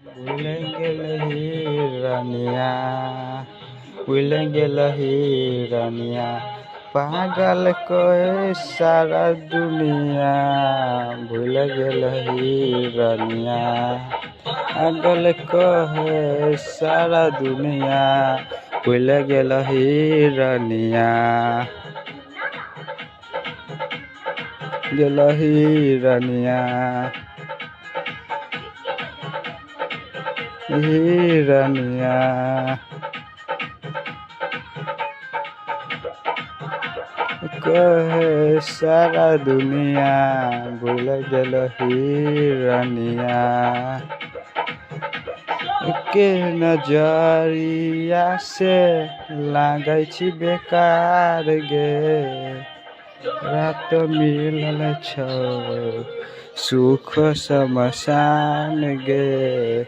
भूल गेलही रनिया भूल गेलही रनिया पागल कहे सारा दुनिया भूल गेलही रनिया पागल कहे सारा दुनिया भूल गेलही रनिया गेलही रनिया ही रनिया कहे सारा दुनिया भूल गेलही रनिया के नजरिया से लागै छी बेकार गे रात मिलल छौ सुख शमशान गे।